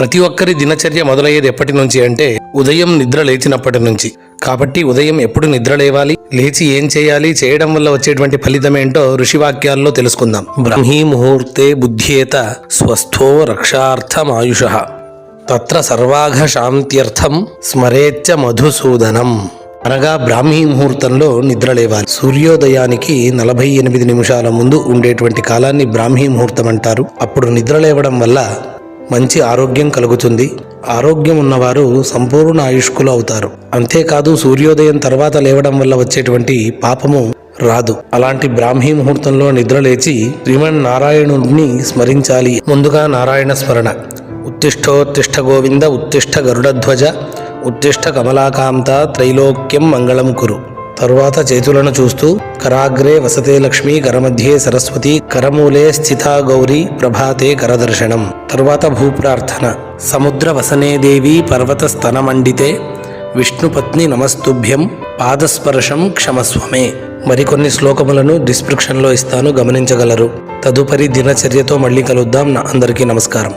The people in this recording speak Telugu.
ప్రతి ఒక్కరి దినచర్య మొదలయ్యేది ఎప్పటి నుంచి అంటే ఉదయం నిద్ర లేచినప్పటి నుంచి. కాబట్టి ఉదయం ఎప్పుడు నిద్ర లేవాలి, లేచి ఏం చేయాలి, చేయడం వల్ల వచ్చేటువంటి ఫలితం ఏంటో ఋషివాక్యాల్లో తెలుసుకుందాం. బ్రహ్మీ ముహూర్తే బుద్ధ్యేత స్వస్థో రక్షార్థమాయుషః తత్ర సర్వాఘ శాంత్యర్థం స్మరేచ్చ మధుసూదనం. అనగా బ్రాహ్మీ ముహూర్తంలో నిద్ర లేవాలి. సూర్యోదయానికి 48 నిమిషాల ముందు ఉండేటువంటి కాలాన్ని బ్రాహ్మీ ముహూర్తం అంటారు. అప్పుడు నిద్ర లేవడం వల్ల మంచి ఆరోగ్యం కలుగుతుంది. ఆరోగ్యం ఉన్నవారు సంపూర్ణ ఆయుష్కులు అవుతారు. అంతేకాదు సూర్యోదయం తర్వాత లేవడం వల్ల వచ్చేటువంటి పాపము రాదు. అలాంటి బ్రాహ్మీ ముహూర్తంలో నిద్ర లేచి శ్రీమన్నారాయణుడిని స్మరించాలి. ముందుగా నారాయణ స్మరణ. ఉత్తిష్టోత్తిష్ట గోవింద ఉత్తిష్ట గరుడధ్వజ ఉత్తిష్ట కమలాకాంత త్రైలోక్యం మంగళం కురు. తరువాత చేతులను చూస్తూ కరాగ్రే వసతే లక్ష్మి, కరమధ్యే సరస్వతి, కరమూలే స్థితా గౌరీ, ప్రభాతే కరదర్శనం. తరువాత భూప్రార్థన. సముద్ర వసనే దేవి పర్వత స్తనమండితే విష్ణుపత్ని నమస్తుభ్యం పాదస్పర్శం క్షమస్వమే. మరికొన్ని శ్లోకములను డిస్క్రిప్షన్లో ఇస్తాను, గమనించగలరు. తదుపరి దినచర్యతో మళ్ళీ కలుద్దాం. అందరికీ నమస్కారం.